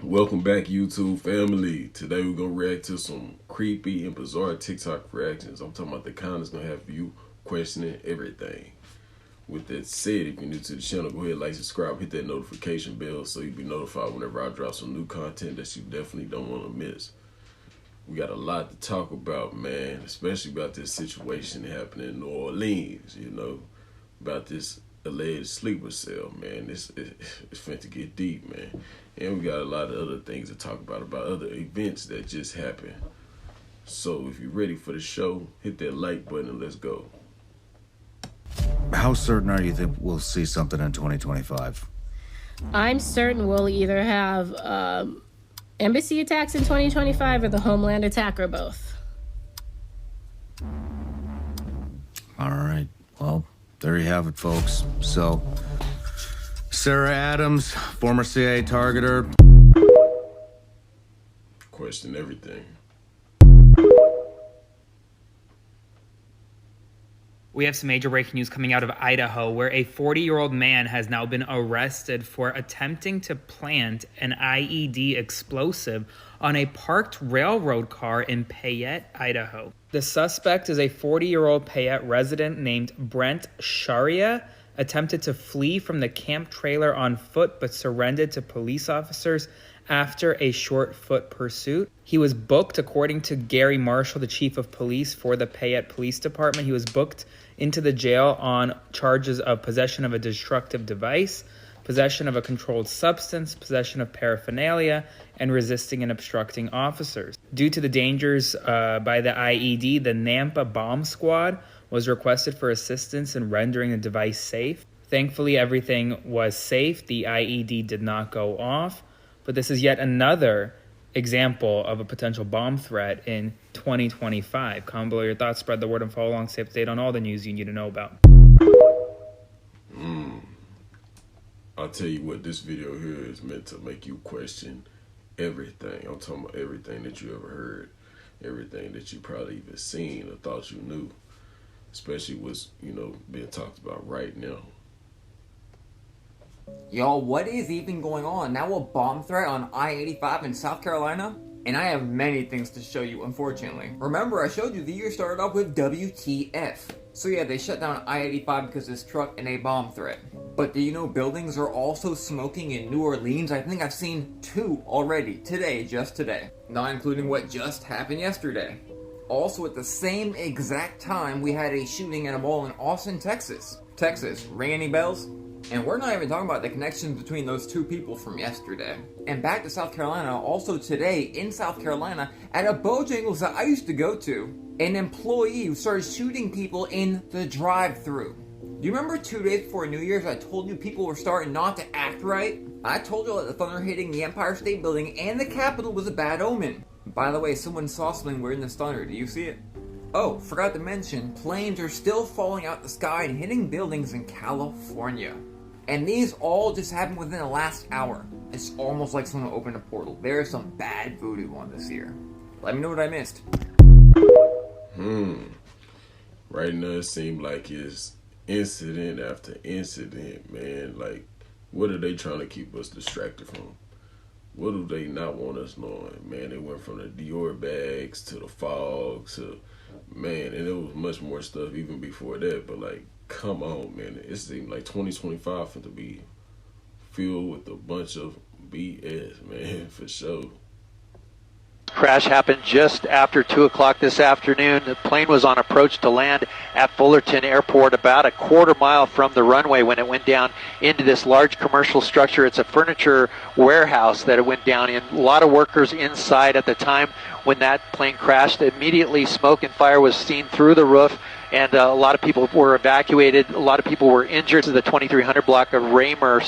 Welcome back, YouTube family. Today we're gonna react to some creepy and bizarre TikTok reactions. I'm talking about the kind that's gonna have you questioning everything. With that said, if you're new to the channel, go ahead, like, subscribe, hit that notification bell so you'll be notified whenever I drop some new content that you definitely don't want to miss. We got a lot to talk about, man, especially about this situation happening in New Orleans, you know, about this alleged sleeper cell, man. It's finna get deep, man. And we got a lot of other things to talk about other events that just happened. So if you're ready for the show, hit that like button and let's go. How certain are you that we'll see something in 2025? I'm certain we'll either have embassy attacks in 2025 or the Homeland attack or both. All right. Well, there you have it, folks. So, Sarah Adams, former CIA targeter. Question everything. We have some major breaking news coming out of Idaho, where a 40-year-old man has now been arrested for attempting to plant an IED explosive on a parked railroad car in Payette, Idaho. The suspect is a 40-year-old Payette resident named Brent Sharia, attempted to flee from the camp trailer on foot but surrendered to police officers after a short foot pursuit. He was booked, according to Gary Marshall, the chief of police for the Payette Police Department. He was booked into the jail on charges of possession of a destructive device, possession of a controlled substance, possession of paraphernalia, and resisting and obstructing officers. Due to the dangers by the IED, the Nampa Bomb Squad was requested for assistance in rendering the device safe. Thankfully, everything was safe. The IED did not go off. But this is yet another example of a potential bomb threat in 2025. Comment below your thoughts, spread the word, and follow along, stay up to date on all the news you need to know about. I'll tell you what, this video here is meant to make you question everything. I'm talking about everything that you ever heard, everything that you probably even seen or thought you knew, especially what's, you know, being talked about right now. Y'all, what is even going on? Now a bomb threat on I-85 in South Carolina? And I have many things to show you, unfortunately. Remember, I showed you the year started off with WTF. So yeah, they shut down I-85 because of this truck and a bomb threat. But do you know buildings are also smoking in New Orleans? I think I've seen 2 already, today, just today. Not including what just happened yesterday. Also, at the same exact time, we had a shooting at a mall in Austin, Texas. Ring any bells? And we're not even talking about the connections between those 2 people from yesterday. And back to South Carolina, also today in South Carolina, at a Bojangles that I used to go to, an employee who started shooting people in the drive-thru. Do you remember 2 days before New Year's I told you people were starting not to act right? I told you that the thunder hitting the Empire State Building and the Capitol was a bad omen. By the way, someone saw something weird in this thunder. Do you see it? Oh, forgot to mention, planes are still falling out the sky and hitting buildings in California. And these all just happened within the last hour. It's almost like someone opened a portal. There is some bad voodoo on this year. Let me know what I missed. Right now it seemed like it's incident after incident, man. Like, what are they trying to keep us distracted from? What do they not want us knowing? Man, it went from the Dior bags to the fog to, man, and there was much more stuff even before that, but like, come on, man. It seemed like 2025 to be filled with a bunch of BS, man, for sure. Crash happened just after 2 o'clock this afternoon. The plane was on approach to land at Fullerton Airport about a quarter mile from the runway when it went down into this large commercial structure. It's a furniture warehouse that it went down in. A lot of workers inside at the time when that plane crashed. Immediately smoke and fire was seen through the roof, and a lot of people were evacuated. A lot of people were injured to the 2300 block of Raymer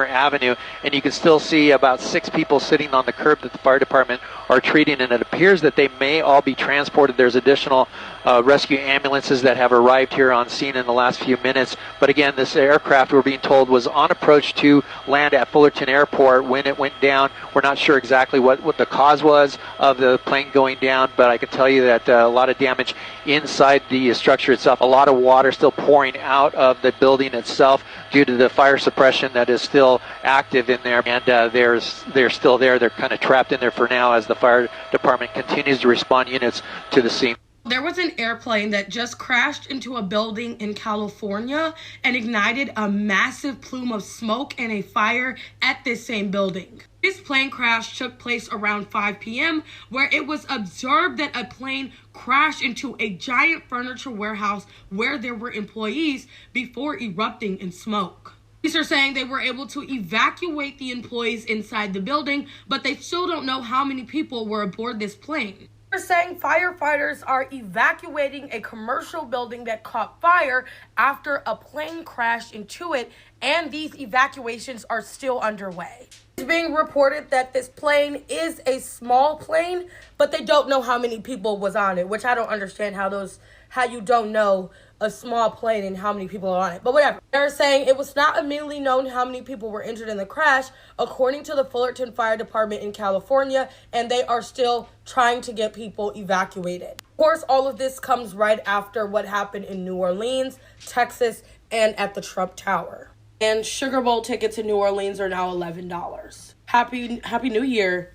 Avenue, and you can still see about 6 people sitting on the curb that the fire department are treating, and it appears that they may all be transported. There's additional rescue ambulances that have arrived here on scene in the last few minutes. But again, this aircraft, we're being told, was on approach to land at Fullerton Airport when it went down. We're not sure exactly what the cause was of the plane going down, but I can tell you that a lot of damage inside the structure structure itself. A lot of water still pouring out of the building itself due to the fire suppression that is still active in there. And they're still there. They're kind of trapped in there for now as the fire department continues to respond units to the scene. There was an airplane that just crashed into a building in California and ignited a massive plume of smoke and a fire at this same building. This plane crash took place around 5 p.m., where it was observed that a plane crashed into a giant furniture warehouse where there were employees before erupting in smoke. Police are saying they were able to evacuate the employees inside the building, but they still don't know how many people were aboard this plane. They're saying firefighters are evacuating a commercial building that caught fire after a plane crashed into it, and these evacuations are still underway. It's being reported that this plane is a small plane, but they don't know how many people was on it, which I don't understand how you don't know a small plane and how many people are on it, but whatever. They're saying it was not immediately known how many people were injured in the crash, according to the Fullerton Fire Department in California, and they are still trying to get people evacuated. Of course, all of this comes right after what happened in New Orleans, Texas, and at the Trump Tower. And Sugar Bowl tickets in New Orleans are now $11. Happy New Year.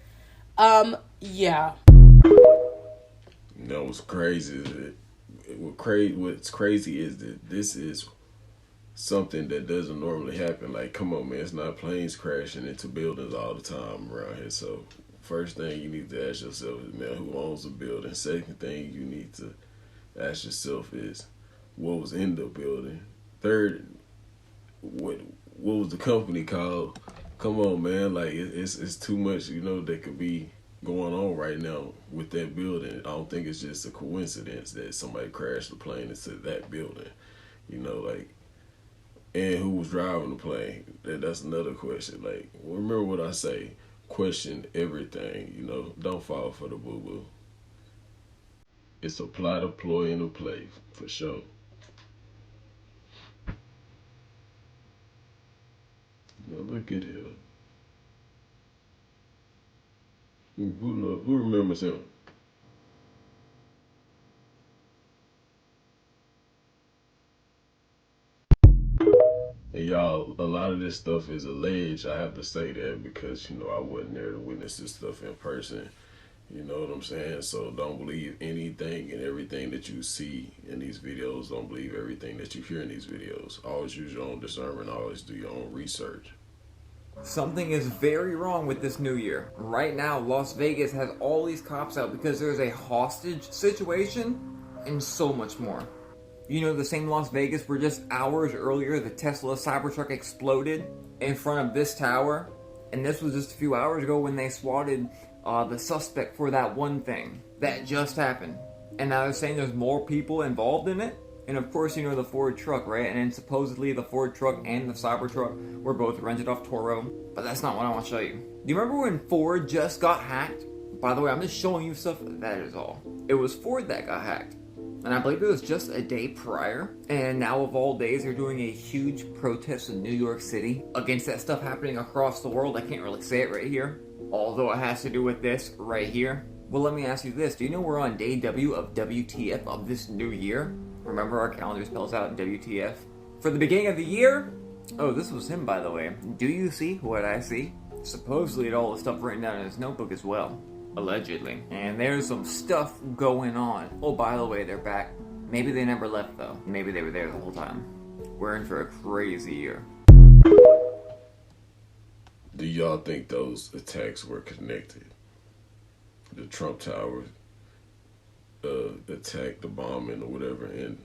Yeah. You know what's crazy is that what's crazy is that this is something that doesn't normally happen. Like, come on, man, it's not planes crashing into buildings all the time around here. So first thing you need to ask yourself is, man, who owns the building? Second thing you need to ask yourself is, what was in the building? Third, what was the company called? Come on, man, like it's too much, you know, that could be going on right now with that building. I don't think it's just a coincidence that somebody crashed the plane into that building, you know, like, and who was driving the plane. That's another question. Like, remember what I say, question everything, you know, don't fall for the boo-boo. It's a plot, a ploy, and a play, for sure. Now look at him. Who remembers him? And y'all, a lot of this stuff is alleged. I have to say that because, you know, I wasn't there to witness this stuff in person. You know what I'm saying? So don't believe anything and everything that you see in these videos. Don't believe everything that you hear in these videos. Always use your own discernment. Always do your own research. Something is very wrong with this new year. Right now, Las Vegas has all these cops out because there's a hostage situation and so much more. You know, the same Las Vegas where just hours earlier the Tesla Cybertruck exploded in front of this tower. And this was just a few hours ago when they swatted the suspect for that one thing. That just happened. And now they're saying there's more people involved in it. And of course, you know the Ford truck, right? And then supposedly the Ford truck and the Cybertruck were both rented off Toro. But that's not what I want to show you. Do you remember when Ford just got hacked? By the way, I'm just showing you stuff, that is all. It was Ford that got hacked. And I believe it was just a day prior. And now of all days, they're doing a huge protest in New York City against that stuff happening across the world. I can't really say it right here, although it has to do with this right here. Well, let me ask you this. Do you know we're on day W of WTF of this new year? Remember, our calendar spells out WTF. For the beginning of the year, oh, this was him, by the way. Do you see what I see? Supposedly, all the stuff written down in his notebook as well. Allegedly. And there's some stuff going on. Oh, by the way, they're back. Maybe they never left, though. Maybe they were there the whole time. We're in for a crazy year. Do y'all think those attacks were connected? The Trump Tower attack, the bombing or whatever, and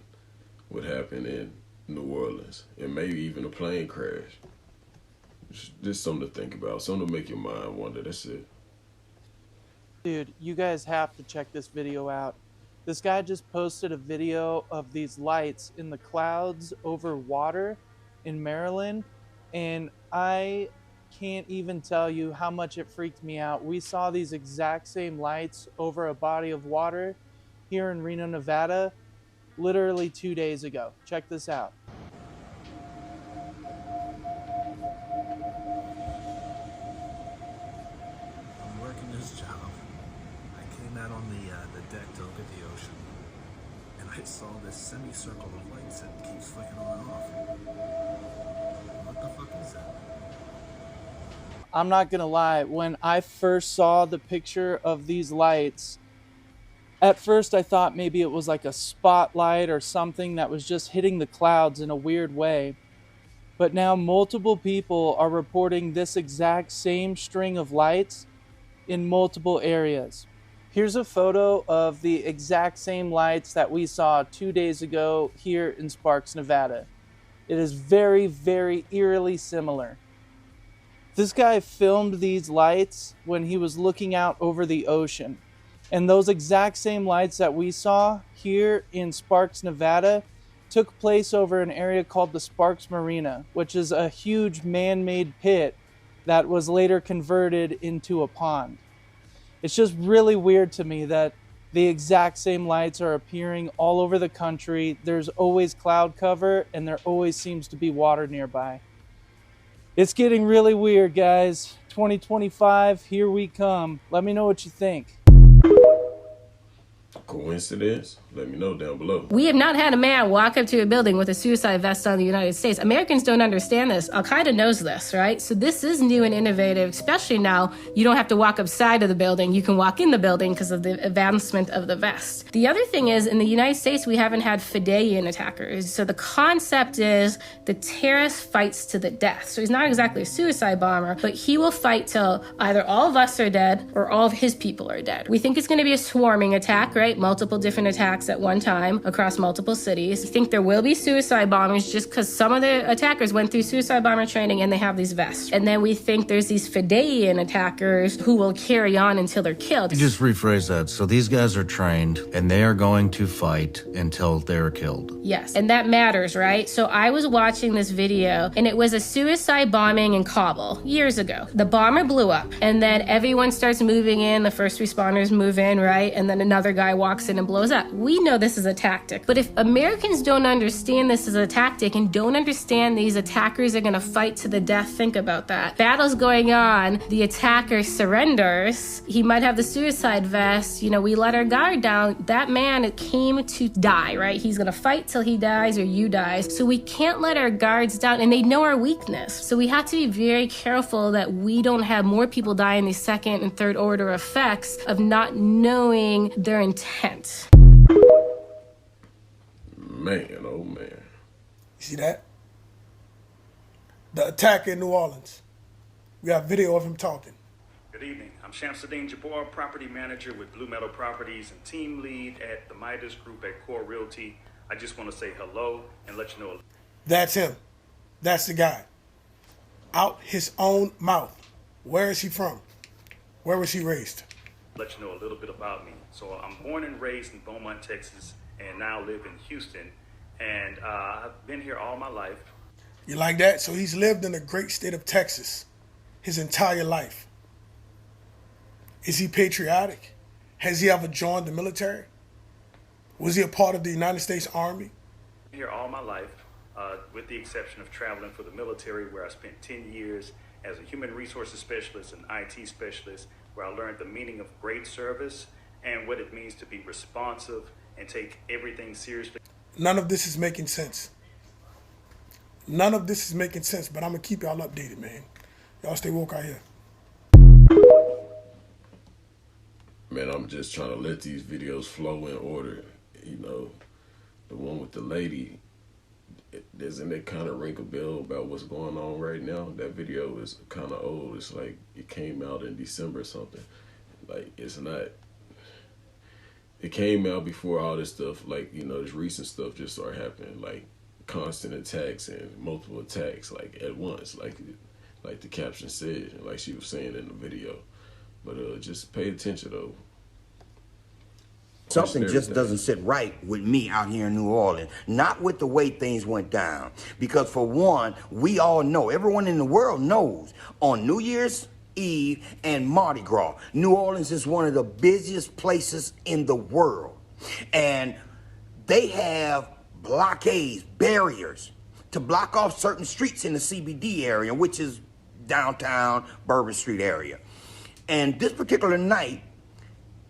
what happened in New Orleans, and maybe even a plane crash. Just something to think about, something to make your mind wonder. That's it. Dude, you guys have to check this video out. This guy just posted a video of these lights in the clouds over water in Maryland, and I can't even tell you how much it freaked me out. We saw these exact same lights over a body of water here in Reno, Nevada, literally 2 days ago. Check this out. I'm working this job. I came out on the deck to look at the ocean, and I saw this semicircle of lights that keeps flicking on and off. What the fuck is that? I'm not gonna lie, when I first saw the picture of these lights, at first I thought maybe it was like a spotlight or something that was just hitting the clouds in a weird way. But now multiple people are reporting this exact same string of lights in multiple areas. Here's a photo of the exact same lights that we saw 2 days ago here in Sparks, Nevada. It is very, very eerily similar. This guy filmed these lights when he was looking out over the ocean. And those exact same lights that we saw here in Sparks, Nevada, took place over an area called the Sparks Marina, which is a huge man-made pit that was later converted into a pond. It's just really weird to me that the exact same lights are appearing all over the country. There's always cloud cover, and there always seems to be water nearby. It's getting really weird, guys. 2025, here we come. Let me know what you think. Coincidence? Let me know down below. We have not had a man walk up to a building with a suicide vest on in the United States. Americans don't understand this. Al-Qaeda knows this, right? So this is new and innovative, especially now. You don't have to walk upside of the building. You can walk in the building because of the advancement of the vest. The other thing is, in the United States, we haven't had Fidean attackers. So the concept is the terrorist fights to the death. So he's not exactly a suicide bomber, but he will fight till either all of us are dead or all of his people are dead. We think it's going to be a swarming attack, right? Multiple different attacks at one time across multiple cities. We think there will be suicide bombers just because some of the attackers went through suicide bomber training and they have these vests. And then we think there's these Fidean attackers who will carry on until they're killed. You just rephrase that. So these guys are trained and they are going to fight until they're killed. Yes, and that matters, right? So I was watching this video and it was a suicide bombing in Kabul years ago. The bomber blew up and then everyone starts moving in. The first responders move in, right? And then another guy walks in and blows up. We know this is a tactic, but if Americans don't understand this as a tactic and don't understand these attackers are gonna fight to the death, think about that. Battle's going on, the attacker surrenders, he might have the suicide vest, you know, we let our guard down. That man came to die, right? He's gonna fight till he dies or you dies. So we can't let our guards down, and they know our weakness. So we have to be very careful that we don't have more people die in these second and third order effects of not knowing their intent. Man, oh man. You see that? The attacker in New Orleans. We got video of him talking. Good evening. I'm Shamsuddin Jabbar, property manager with Blue Meadow Properties and team lead at the Midas Group at Core Realty. I just want to say hello and let you know. That's him. That's the guy. Out his own mouth. Where is he from? Where was he raised? Let you know a little bit about me. So I'm born and raised in Beaumont, Texas, and now live in Houston. And I've been here all my life. You like that? So he's lived in the great state of Texas his entire life. Is he patriotic? Has he ever joined the military? Was he a part of the United States Army? Here all my life, with the exception of traveling for the military, where I spent 10 years as a human resources specialist and IT specialist, where I learned the meaning of great service and what it means to be responsive and take everything seriously. None of this is making sense. None of this is making sense, but I'm going to keep y'all updated, man. Y'all stay woke out here. Man, I'm just trying to let these videos flow in order. You know, the one with the lady, doesn't it kind of ring a bell about what's going on right now? That video is kind of old. It's like it came out in December or something. Like, it's not... It came out before all this stuff, like, you know, this recent stuff just started happening, like constant attacks and multiple attacks, like at once, like the caption said, and like she was saying in the video. But just pay attention though. Something just doesn't sit right with me out here in New Orleans, not with the way things went down. Because for one, we all know, everyone in the world knows, on New Year's Eve and Mardi Gras, New Orleans is one of the busiest places in the world. And they have blockades, barriers to block off certain streets in the CBD area, which is downtown Bourbon Street area. And this particular night,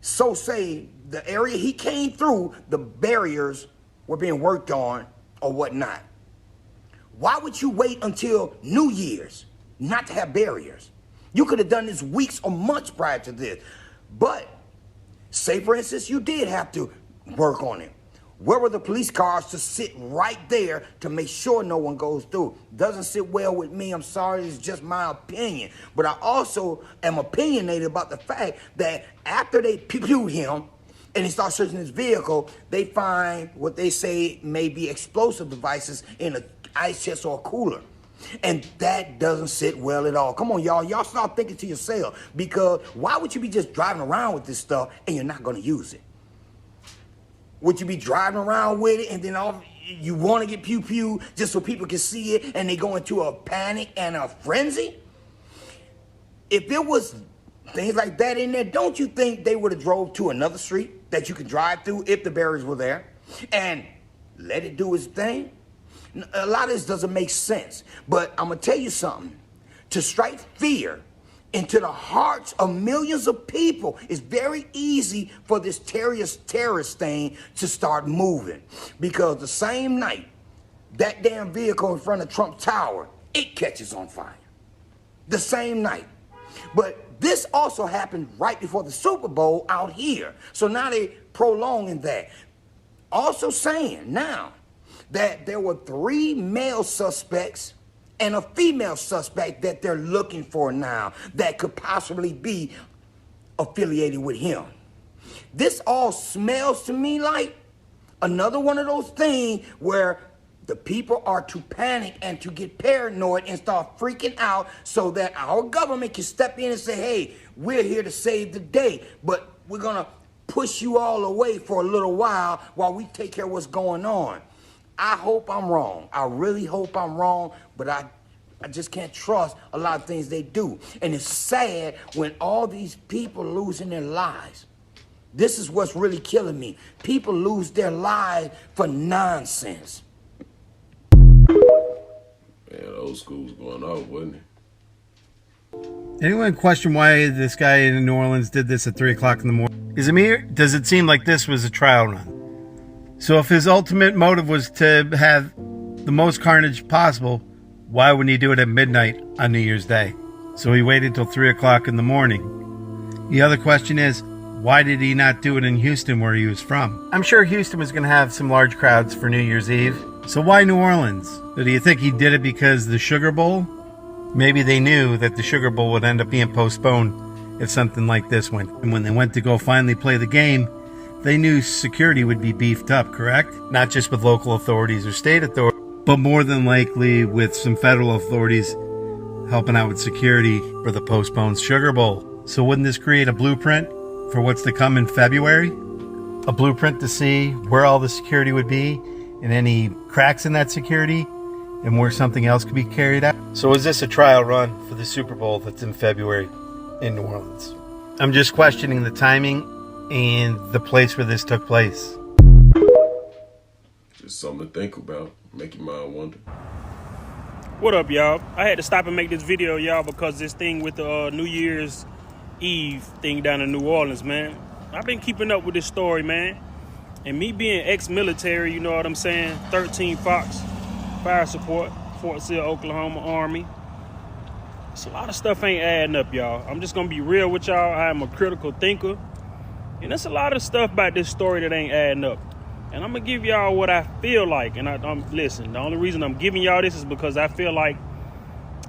So say the area he came through, the barriers were being worked on or whatnot. Why would you wait until New Year's not to have barriers? You could have done this weeks or months prior to this. But say, for instance, you did have to work on it. Where were the police cars to sit right there to make sure no one goes through? Doesn't sit well with me. I'm sorry, it's just my opinion. But I also am opinionated about the fact that after they pew-pewed him and they start searching his vehicle, they find what they say may be explosive devices in an ice chest or a cooler. And that doesn't sit well at all. Come on, y'all. Y'all start thinking to yourself, because why would you be just driving around with this stuff and you're not going to use it? Would you be driving around with it and then you want to get pew-pew just so people can see it and they go into a panic and a frenzy? If it was things like that in there, don't you think they would have drove to another street that you could drive through if the barriers were there and let it do its thing? A lot of this doesn't make sense, but I'm going to tell you something. To strike fear into the hearts of millions of people, it's very easy for this terrorist thing to start moving. Because the same night, that damn vehicle in front of Trump Tower, it catches on fire. The same night. But this also happened right before the Super Bowl out here. So now they prolonging that. Also saying now that there were 3 male suspects and a female suspect that they're looking for now that could possibly be affiliated with him. This all smells to me like another one of those things where the people are to panic and to get paranoid and start freaking out so that our government can step in and say, hey, we're here to save the day, but we're gonna push you all away for a little while we take care of what's going on. I hope I'm wrong. I really hope I'm wrong, but I just can't trust a lot of things they do. And it's sad when all these people losing their lives. This is what's really killing me. People lose their lives for nonsense. Man, old school was going off, wasn't it? Anyone question why this guy in New Orleans did this at 3 o'clock in the morning? Does it seem like this was a trial run? So if his ultimate motive was to have the most carnage possible, why wouldn't he do it at midnight on New Year's Day? So he waited till 3 o'clock in the morning. The other question is, why did he not do it in Houston where he was from? I'm sure Houston was going to have some large crowds for New Year's Eve. So why New Orleans? So do you think he did it because of the Sugar Bowl? Maybe they knew that the Sugar Bowl would end up being postponed if something like this went. And when they went to go finally play the game, they knew security would be beefed up, correct? Not just with local authorities or state authorities, but more than likely with some federal authorities helping out with security for the postponed Sugar Bowl. So wouldn't this create a blueprint for what's to come in February? A blueprint to see where all the security would be and any cracks in that security and where something else could be carried out. So is this a trial run for the Super Bowl that's in February in New Orleans? I'm just questioning the timing and the place where this took place. Just something to think about. Make your mind wonder. What up, y'all? I had to stop and make this video, y'all, because this thing with the New Year's Eve thing down in New Orleans, man. I've been keeping up with this story, man. And me being ex-military, you know what I'm saying? 13 Fox, fire support, Fort Sill, Oklahoma Army. It's a lot of stuff ain't adding up, y'all. I'm just gonna be real with y'all. I am a critical thinker. And there's a lot of stuff about this story that ain't adding up. And I'm gonna give y'all what I feel like. And listen, the only reason I'm giving y'all this is because I feel like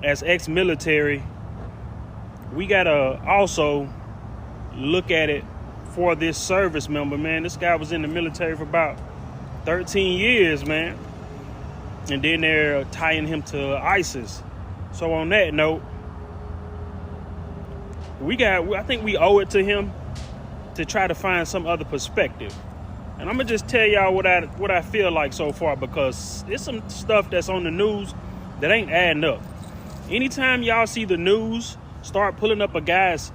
as ex-military, we gotta also look at it for this service member, man. This guy was in the military for about 13 years, man. And then they're tying him to ISIS. So on that note, I think we owe it to him to try to find some other perspective. And I'm gonna just tell y'all what I feel like so far, because there's some stuff that's on the news that ain't adding up. Anytime y'all see the news start pulling up a guy's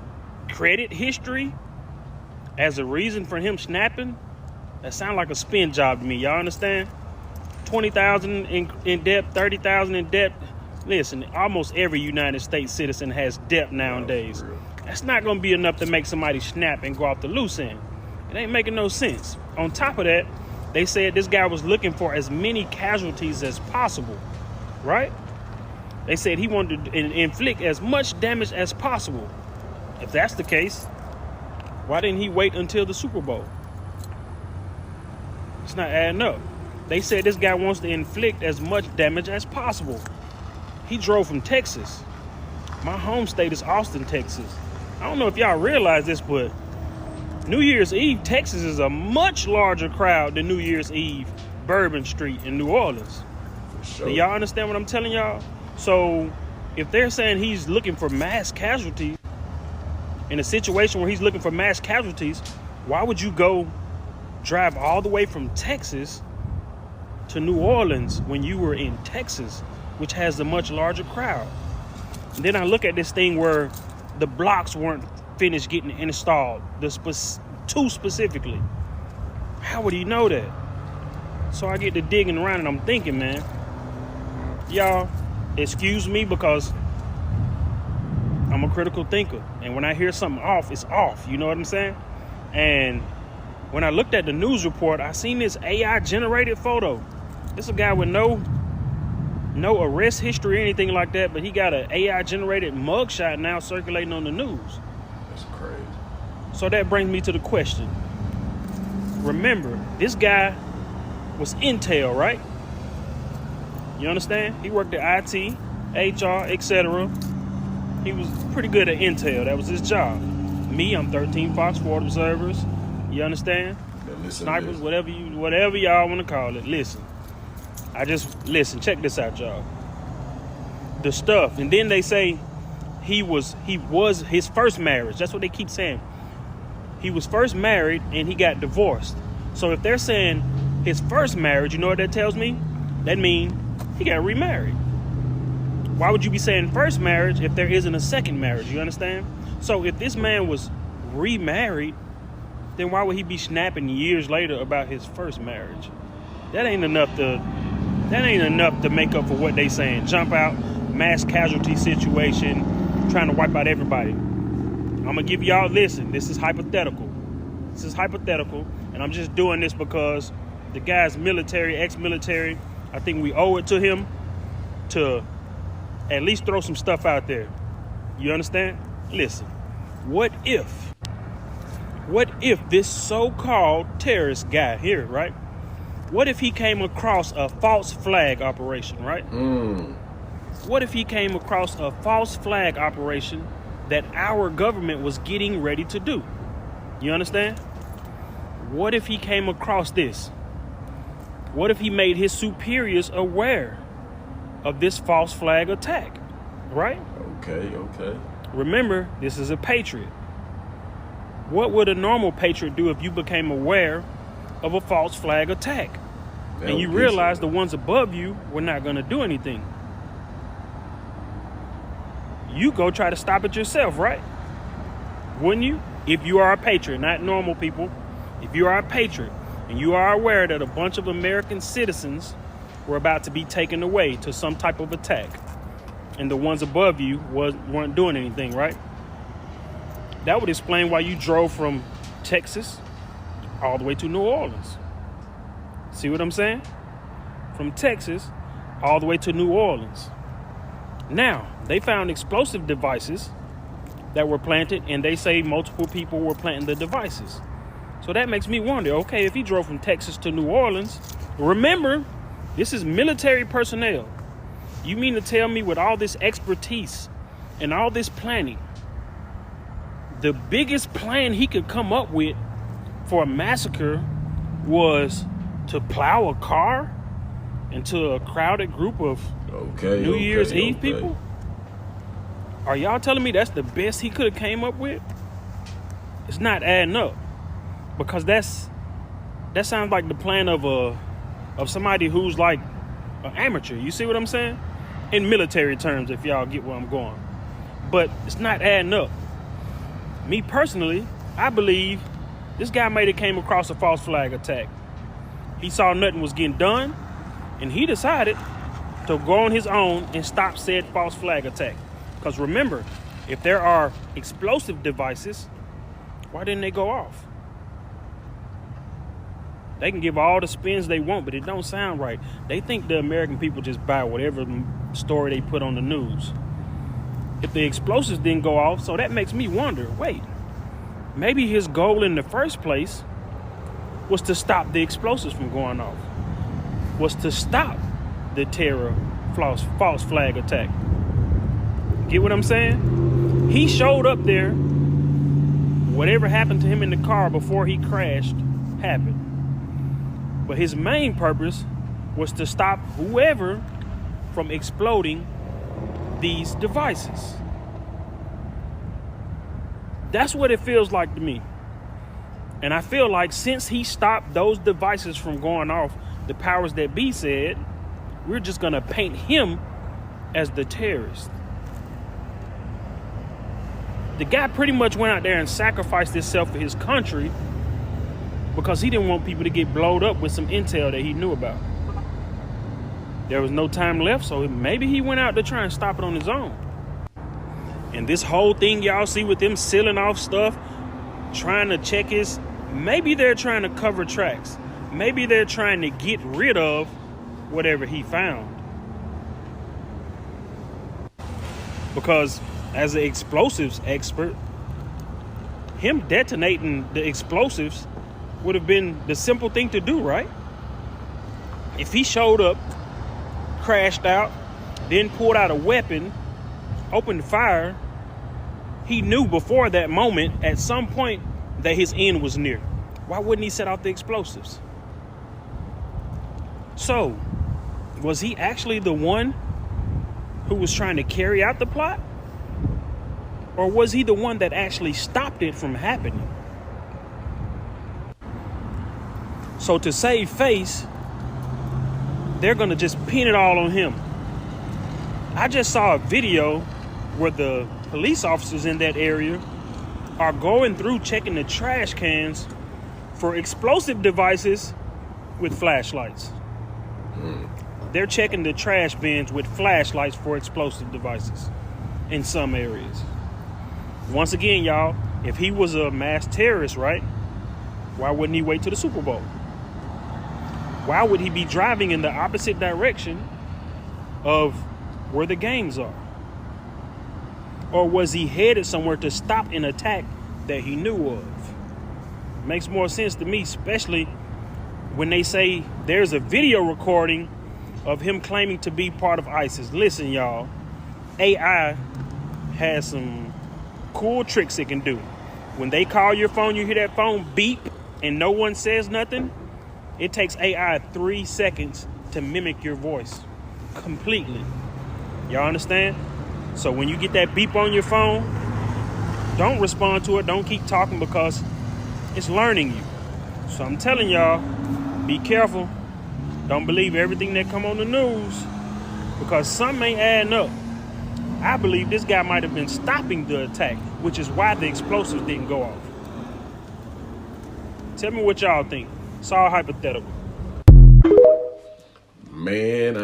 credit history as a reason for him snapping, that sounds like a spin job to me. Y'all understand? 20,000 in debt, 30,000 in debt. Listen, almost every United States citizen has debt nowadays. That's not going to be enough to make somebody snap and go off the loose end. It ain't making no sense. On top of that, they said this guy was looking for as many casualties as possible, right? They said he wanted to inflict as much damage as possible. If that's the case, why didn't he wait until the Super Bowl? It's not adding up. They said this guy wants to inflict as much damage as possible. He drove from Texas. My home state is Austin, Texas. I don't know if y'all realize this, but New Year's Eve, Texas is a much larger crowd than New Year's Eve, Bourbon Street in New Orleans. Sure. Do y'all understand what I'm telling y'all? So if they're saying he's looking for mass casualties, in a situation where he's looking for mass casualties, why would you go drive all the way from Texas to New Orleans when you were in Texas, which has a much larger crowd? And then I look at this thing where the blocks weren't finished getting installed, two specifically. How would he know that? So I get to digging around and I'm thinking, man, y'all, excuse me because I'm a critical thinker. And when I hear something off, it's off. You know what I'm saying? And when I looked at the news report, I seen this AI generated photo. This is a guy with no arrest history or anything like that, but he got an AI generated mugshot now circulating on the news. That's crazy. So that brings me to the question. Remember, this guy was Intel, right? You understand? He worked at IT, HR, etc. He was pretty good at Intel. That was his job. Me, I'm 13 Fox Forward Observers. You understand? Snipers, whatever y'all want to call it. Listen. Check this out, y'all. The stuff. And then they say he was his first marriage. That's what they keep saying. He was first married and he got divorced. So if they're saying his first marriage, you know what that tells me? That means he got remarried. Why would you be saying first marriage if there isn't a second marriage? You understand? So if this man was remarried, then why would he be snapping years later about his first marriage? That ain't enough to make up for what they saying. Jump out, mass casualty situation, trying to wipe out everybody. I'm gonna give y'all, listen, this is hypothetical. And I'm just doing this because the guy's military, ex-military. I think we owe it to him to at least throw some stuff out there. You understand? Listen, what if this so-called terrorist guy here, right? What if he came across a false flag operation, right? What if he came across a false flag operation that our government was getting ready to do? You understand? What if he came across this? What if he made his superiors aware of this false flag attack, right? Okay. Remember, this is a patriot. What would a normal patriot do if you became aware of a false flag attack and you realize the ones above you were not going to do anything? You go try to stop it yourself, right? Wouldn't you? If you are a patriot, not normal people. If you are a patriot and you are aware that a bunch of American citizens were about to be taken away to some type of attack and the ones above you weren't doing anything, right? That would explain why you drove from Texas all the way to New Orleans. See what I'm saying? From Texas all the way to New Orleans. Now, they found explosive devices that were planted, and they say multiple people were planting the devices. So that makes me wonder, okay, if he drove from Texas to New Orleans, remember, this is military personnel. You mean to tell me with all this expertise and all this planning, the biggest plan he could come up with for a massacre was to plow a car into a crowded group of New Year's Eve people? Are y'all telling me that's the best he could have came up with? It's not adding up, because that sounds like the plan of somebody who's like an amateur. You see what I'm saying? In military terms, if y'all get where I'm going. But it's not adding up. Me personally, I believe this guy might have came across a false flag attack. He saw nothing was getting done, and he decided to go on his own and stop said false flag attack. Because remember, If there are explosive devices, why didn't they go off? They can give all the spins they want, but it don't sound right. They think the American people just buy whatever story they put on the news. If the explosives didn't go off, so that makes me wonder, wait, maybe his goal in the first place was to stop the explosives from going off, was to stop the terror false flag attack. Get what I'm saying? He showed up there. Whatever happened to him in the car before he crashed happened. But his main purpose was to stop whoever from exploding these devices. That's what it feels like to me. And I feel like since he stopped those devices from going off, the powers that be said, we're just gonna paint him as the terrorist. The guy pretty much went out there and sacrificed himself for his country because he didn't want people to get blowed up with some intel that he knew about. There was no time left, so maybe he went out to try and stop it on his own. And this whole thing y'all see with them sealing off stuff, trying to check his, maybe they're trying to cover tracks. Maybe they're trying to get rid of whatever he found. Because as an explosives expert, him detonating the explosives would have been the simple thing to do, right? If he showed up, crashed out, then pulled out a weapon, opened fire, he knew before that moment, at some point, that his end was near. Why wouldn't he set off the explosives? So, was he actually the one who was trying to carry out the plot? Or was he the one that actually stopped it from happening? So to save face, they're gonna just pin it all on him. I just saw a video where the police officers in that area are going through checking the trash cans for explosive devices with flashlights. They're checking the trash bins with flashlights for explosive devices in some areas. Once again, y'all, if he was a mass terrorist, right? Why wouldn't he wait till the Super Bowl? Why would he be driving in the opposite direction of where the games are? Or was he headed somewhere to stop an attack that he knew of? Makes more sense to me, especially when they say there's a video recording of him claiming to be part of ISIS. Listen, y'all, AI has some cool tricks it can do. When they call your phone, you hear that phone beep and no one says nothing, it takes AI 3 seconds to mimic your voice completely. Y'all understand? So when you get that beep on your phone, don't respond to it. Don't keep talking because it's learning you. So I'm telling y'all, be careful. Don't believe everything that come on the news because some ain't adding up. I believe this guy might have been stopping the attack, which is why the explosives didn't go off. Tell me what y'all think. It's all hypothetical. Man,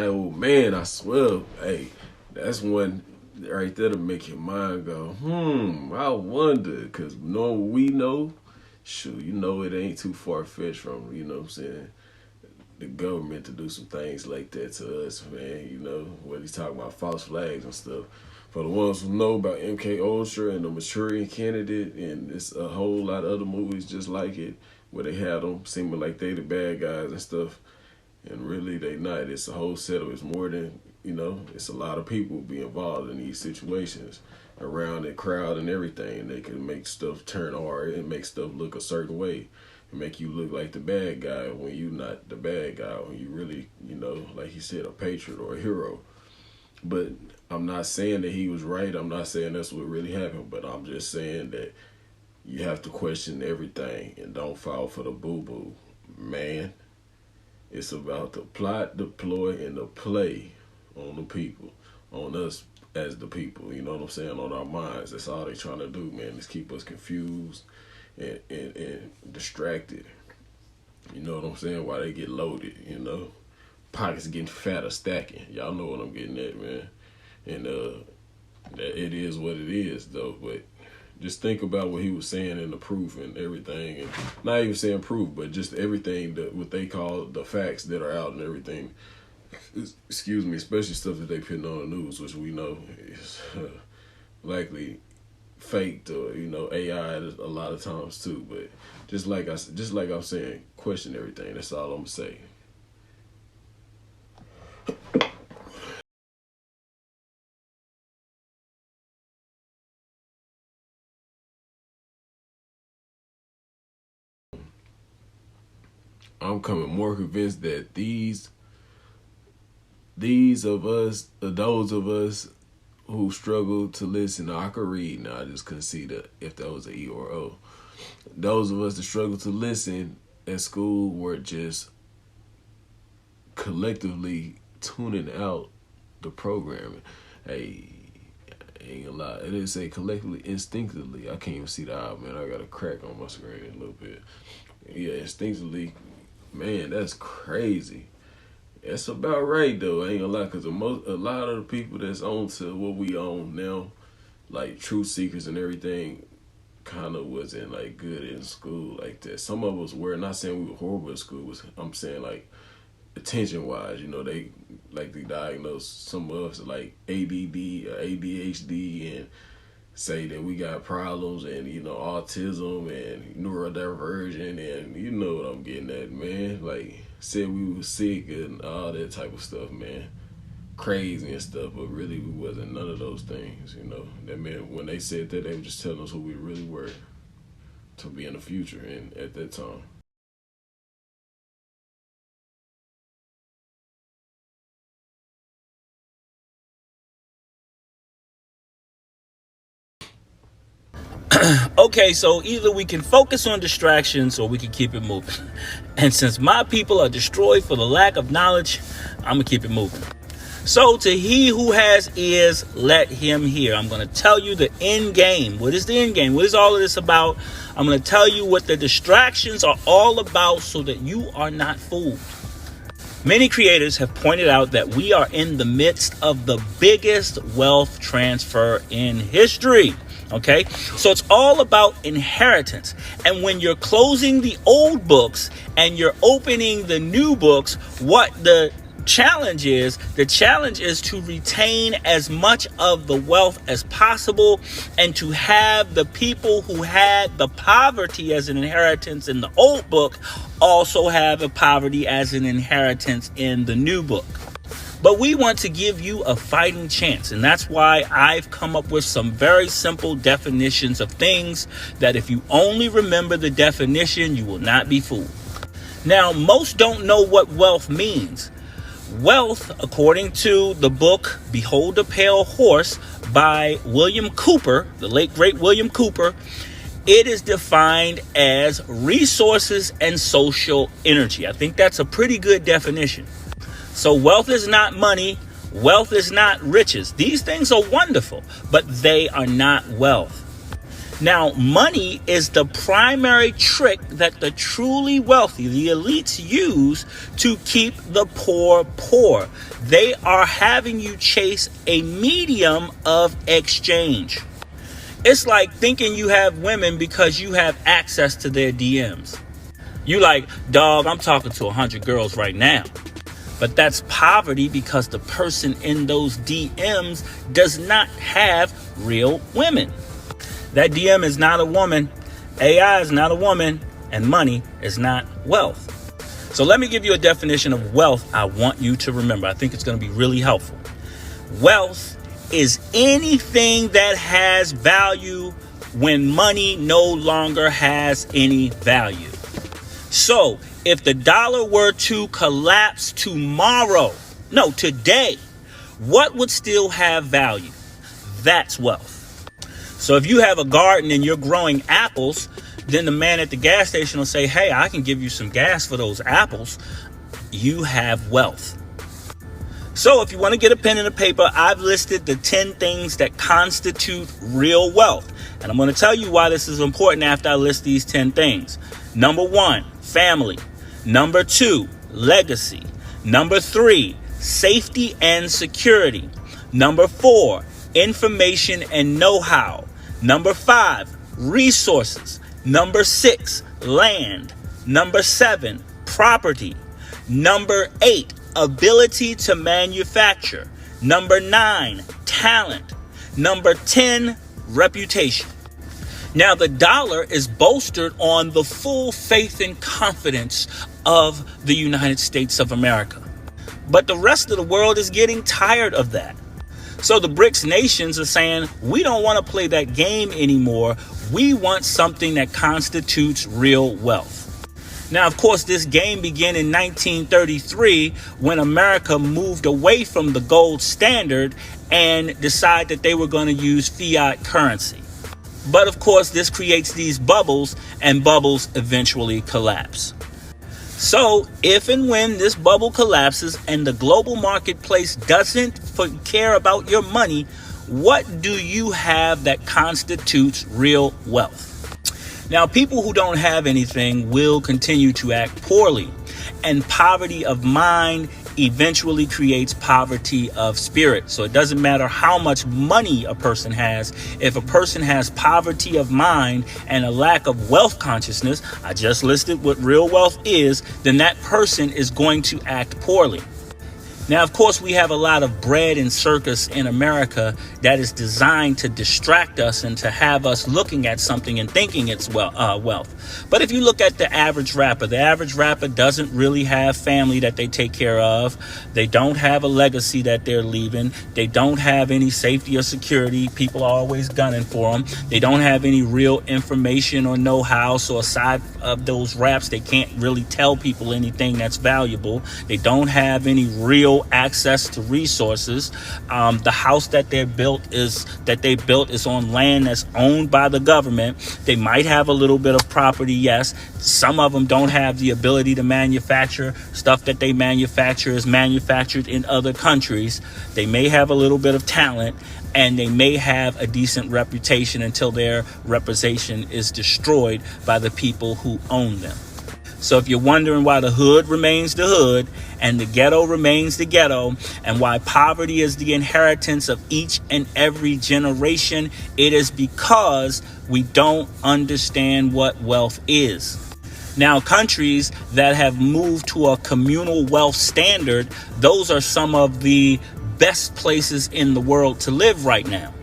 I swear, hey, that's one right there to make your mind go, I wonder, because knowing what we know, shoot, you know it ain't too far-fetched from, you know what I'm saying, the government to do some things like that to us, man, you know, what he's talking about, false flags and stuff. For the ones who know about MK Ultra and the Manchurian Candidate, and it's a whole lot of other movies just like it, where they had them seeming like they the bad guys and stuff, and really they not. It's a whole setup. It's more than, you know, it's a lot of people be involved in these situations around the crowd and everything. They can make stuff turn hard and make stuff look a certain way and make you look like the bad guy when you not the bad guy, when you really, you know, like he said, a patriot or a hero. But I'm not saying that he was right. I'm not saying that's what really happened, but I'm just saying that you have to question everything and don't fall for the boo-boo. Man, it's about the plot, deploy, and the play on the people, on us as the people, you know what I'm saying, on our minds. That's all they trying to do, man, is keep us confused and distracted. You know what I'm saying? While they get loaded, you know. Pockets getting fatter, stacking. Y'all know what I'm getting at, man. And It is what it is, though. But just think about what he was saying in the proof and everything, and not even saying proof, but just everything that what they call the facts that are out and everything. Excuse me, especially stuff that they putting on the news, which we know is likely faked or AI a lot of times too. But just like I'm saying, question everything. That's all I'm gonna say. I'm coming more convinced that these of us, those of us who struggle to listen, I could read now, I just couldn't see if that was an E or O. Those of us that struggle to listen at school were just collectively tuning out the programming. Hey, ain't gonna lie, it didn't say collectively, instinctively. I can't even see the eye, man. I got a crack on my screen a little bit. Yeah, instinctively. Man, that's crazy. That's about right, though. I ain't gonna lie, because a lot of the people that's on to what we own now, like truth seekers and everything, kind of wasn't like good in school like that. Some of us were. Not saying we were horrible in school. I'm saying like attention-wise, they like to diagnose some of us like ADD or ADHD and say that we got problems and autism and neurodivergent and you know what I'm getting at, man. Like said we were sick and all that type of stuff, man. Crazy and stuff, but really we wasn't none of those things, That meant when they said that, they were just telling us who we really were to be in the future and at that time. Okay, so either we can focus on distractions or we can keep it moving. And since my people are destroyed for the lack of knowledge, I'm going to keep it moving. So to he who has ears, let him hear. I'm going to tell you the end game. What is the end game? What is all of this about? I'm going to tell you what the distractions are all about so that you are not fooled. Many creators have pointed out that we are in the midst of the biggest wealth transfer in history. Okay, so it's all about inheritance. And when you're closing the old books and you're opening the new books, what the challenge is to retain as much of the wealth as possible and to have the people who had the poverty as an inheritance in the old book also have a poverty as an inheritance in the new book. But we want to give you a fighting chance, and that's why I've come up with some very simple definitions of things that if you only remember the definition, you will not be fooled. Now, most don't know what wealth means. Wealth, according to the book Behold a Pale Horse by William Cooper, the late great William Cooper, it is defined as resources and social energy. I think that's a pretty good definition. So wealth is not money. Wealth is not riches. These things are wonderful, but they are not wealth. Now, money is the primary trick that the truly wealthy, the elites, use to keep the poor poor. They are having you chase a medium of exchange. It's like thinking you have women because you have access to their DMs. You like, dog, I'm talking to 100 girls right now. But that's poverty because the person in those DMs does not have real women. That DM is not a woman, AI is not a woman, and money is not wealth. So let me give you a definition of wealth I want you to remember. I think it's going to be really helpful. Wealth is anything that has value when money no longer has any value. So if the dollar were to collapse tomorrow, today, what would still have value? That's wealth. So if you have a garden and you're growing apples, then the man at the gas station will say, hey, I can give you some gas for those apples. You have wealth. So if you want to get a pen and a paper, I've listed the 10 things that constitute real wealth. And I'm going to tell you why this is important after I list these 10 things. Number 1, family. Number 2, legacy. Number 3, safety and security. Number 4, information and know-how. Number 5, resources. Number 6, land. Number 7, property. Number 8, ability to manufacture. Number 9, talent. Number 10, reputation. Now, the dollar is bolstered on the full faith and confidence of the United States of America. But the rest of the world is getting tired of that. So the BRICS nations are saying, we don't want to play that game anymore. We want something that constitutes real wealth. Now, of course, this game began in 1933 when America moved away from the gold standard and decided that they were going to use fiat currency. But of course, this creates these bubbles, and bubbles eventually collapse. So if and when this bubble collapses and the global marketplace doesn't care about your money, what do you have that constitutes real wealth? Now, people who don't have anything will continue to act poorly, and poverty of mind eventually creates poverty of spirit. So it doesn't matter how much money a person has. If a person has poverty of mind and a lack of wealth consciousness, I just listed what real wealth is, then that person is going to act poorly. Now, of course, we have a lot of bread and circus in America that is designed to distract us and to have us looking at something and thinking it's wealth. But if you look at the average rapper doesn't really have family that they take care of. They don't have a legacy that they're leaving. They don't have any safety or security. People are always gunning for them. They don't have any real information or know-how. So aside of those raps, they can't really tell people anything that's valuable. They don't have any real access to resources. The house that they built is on land that's owned by the government. They might have a little bit of property, yes. Some of them don't have the ability to manufacture. Stuff that they manufacture is manufactured in other countries. They may have a little bit of talent, and they may have a decent reputation until their reputation is destroyed by the people who own them. So if you're wondering why the hood remains the hood and the ghetto remains the ghetto, and why poverty is the inheritance of each and every generation, it is because we don't understand what wealth is. Now, countries that have moved to a communal wealth standard, those are some of the best places in the world to live right now.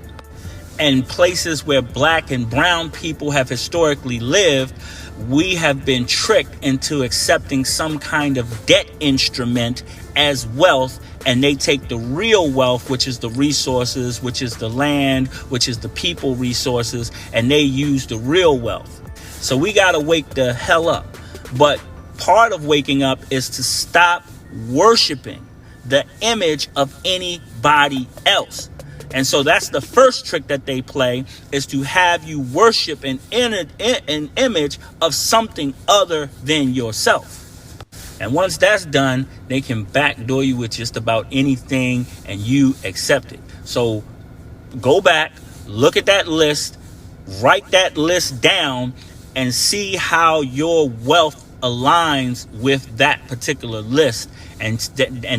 And places where black and brown people have historically lived, we have been tricked into accepting some kind of debt instrument as wealth, and they take the real wealth, which is the resources, which is the land, which is the people resources, and they use the real wealth. So we got to wake the hell up. But part of waking up is to stop worshiping the image of anybody else. And so that's the first trick that they play, is to have you worship an image of something other than yourself. And once that's done, they can backdoor you with just about anything and you accept it. So go back, look at that list, write that list down, and see how your wealth aligns with that particular list. And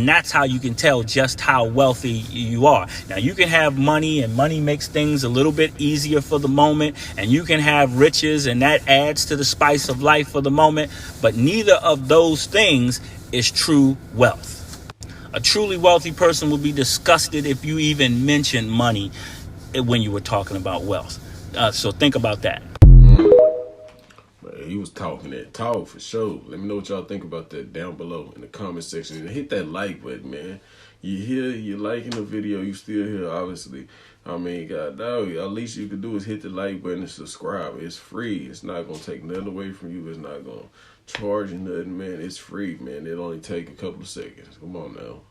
that's how you can tell just how wealthy you are. Now, you can have money, and money makes things a little bit easier for the moment. And you can have riches, and that adds to the spice of life for the moment. But neither of those things is true wealth. A truly wealthy person would be disgusted if you even mentioned money when you were talking about wealth. So think about that. He was talking that talk for sure. Let me know what y'all think about that down below in the comment section. And hit that like button, man. You here, you liking the video, you still here, obviously. I mean, God dog, at least you can do is hit the like button and subscribe. It's free. It's not going to take nothing away from you. It's not going to charge you nothing, man. It's free, man. It'll only take a couple of seconds. Come on now.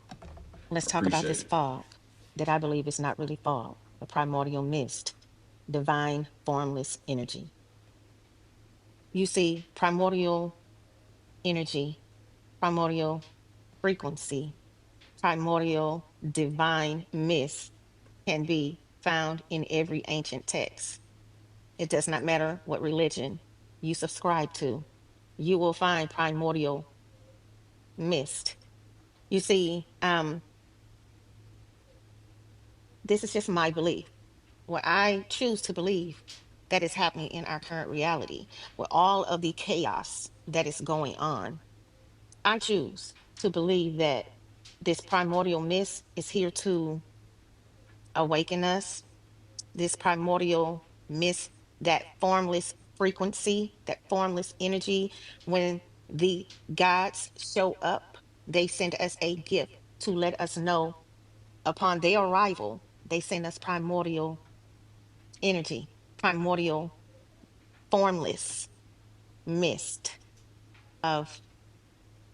Let's talk about this fog that I believe is not really fog, a primordial mist, divine formless energy. You see, primordial energy, primordial frequency, primordial divine mist can be found in every ancient text. It does not matter what religion you subscribe to, you will find primordial mist. You see, this is just my belief. What I choose to believe that is happening in our current reality, with all of the chaos that is going on, I choose to believe that this primordial mist is here to awaken us. This primordial mist, that formless frequency, that formless energy, when the gods show up, they send us a gift to let us know upon their arrival, they send us primordial energy, primordial formless mist of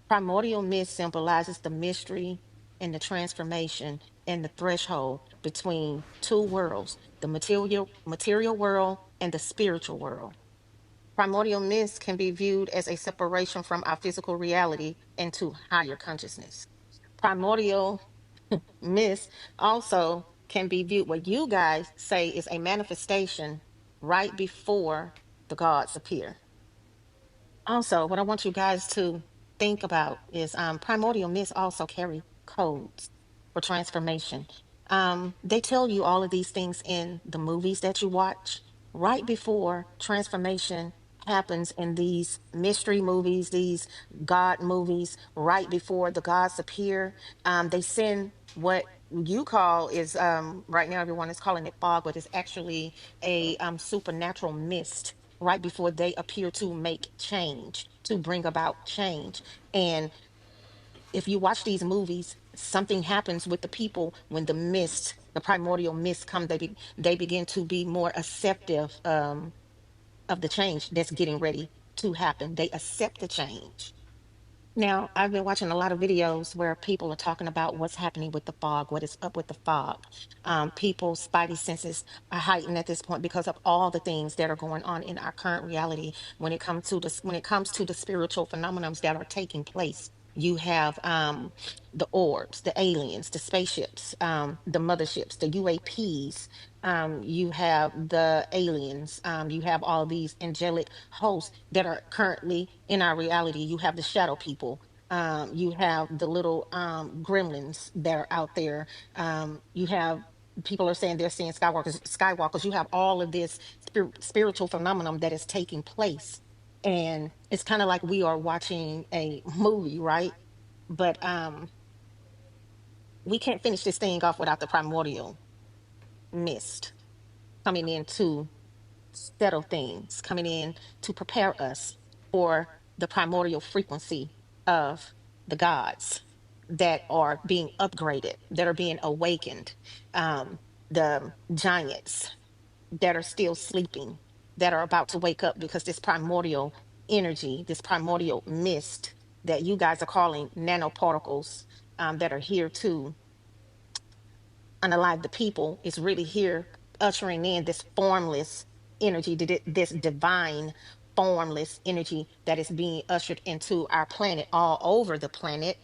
primordial mist symbolizes the mystery and the transformation and the threshold between two worlds, the material world and the spiritual world. Primordial mist can be viewed as a separation from our physical reality into higher consciousness. Primordial mist also can be viewed, what you guys say is a manifestation right before the gods appear. Also, what I want you guys to think about is primordial myths also carry codes for transformation. They tell you all of these things in the movies that you watch right before transformation happens in these mystery movies, these God movies, right before the gods appear. They send what you call is right now everyone is calling it fog, but it's actually a supernatural mist right before they appear to make change, to bring about change. And if you watch these movies, something happens with the people when the mist, the primordial mist come, they begin to be more acceptive of the change that's getting ready to happen. They accept the change. Now, I've been watching a lot of videos where people are talking about what's happening with the fog, what is up with the fog. People's spidey senses are heightened at this point because of all the things that are going on in our current reality when it comes to the spiritual phenomenons that are taking place. You have the orbs, the aliens, the spaceships, the motherships, the UAPs. You have the aliens. You have all these angelic hosts that are currently in our reality. You have the shadow people. You have the little gremlins that are out there. You have people are saying they're seeing skywalkers. You have all of this spiritual phenomenon that is taking place, and it's kind of like we are watching a movie, right? But we can't finish this thing off without the primordial mist coming in to settle things, coming in to prepare us for the primordial frequency of the gods that are being upgraded, that are being awakened, the giants that are still sleeping, that are about to wake up because this primordial energy, this primordial mist that you guys are calling nanoparticles, that are here to unalive the people, is really here ushering in this formless energy, this divine formless energy that is being ushered into our planet, all over the planet.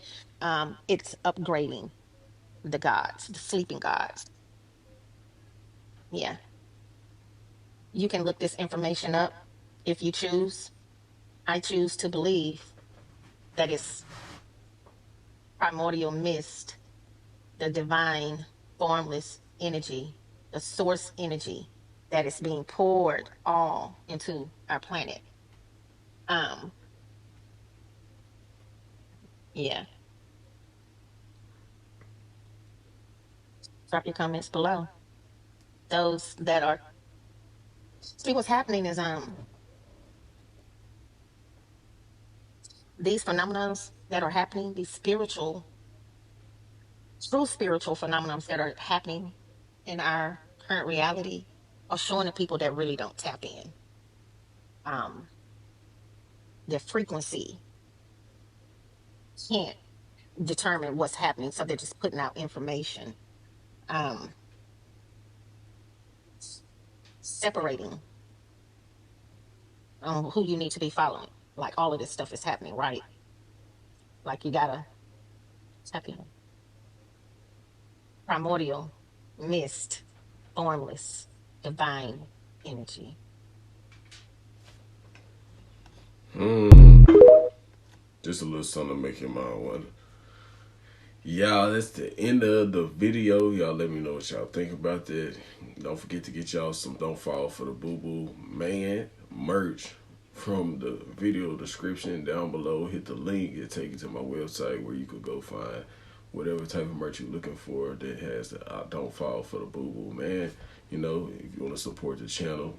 It's upgrading the gods, the sleeping gods. Yeah, you can look this information up if you choose. I choose to believe that it's primordial mist, the divine formless energy, the source energy that is being poured all into our planet. Um, yeah. Drop your comments below. Those that are see what's happening is these phenomenons that are happening, these spiritual, true spiritual phenomenons that are happening in our current reality are showing the people that really don't tap in. Their frequency can't determine what's happening, so they're just putting out information, um, separating who you need to be following. Like all of this stuff is happening, right? Like you gotta tap in. Primordial, mist, formless, divine energy. Just a little something to make your mind wonder. Y'all, that's the end of the video. Y'all let me know what y'all think about that. Don't forget to get y'all some Don't Fall for the Boo Boo Man merch from the video description down below. Hit the link. It'll take you to my website where you could go find whatever type of merch you're looking for that has the Don't Fall for the Boo Boo Man. You know, if you want to support the channel,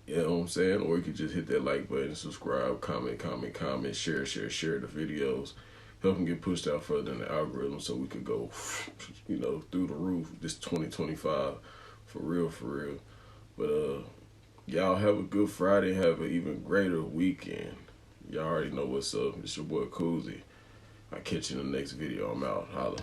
you know what I'm saying? Or you could just hit that like button, subscribe, comment, share the videos. Help them get pushed out further in the algorithm so we could go, you know, through the roof this 2025 for real. But y'all have a good Friday. Have an even greater weekend. Y'all already know what's up. It's your boy Coozie. I'll catch you in the next video. I'm out. Holla.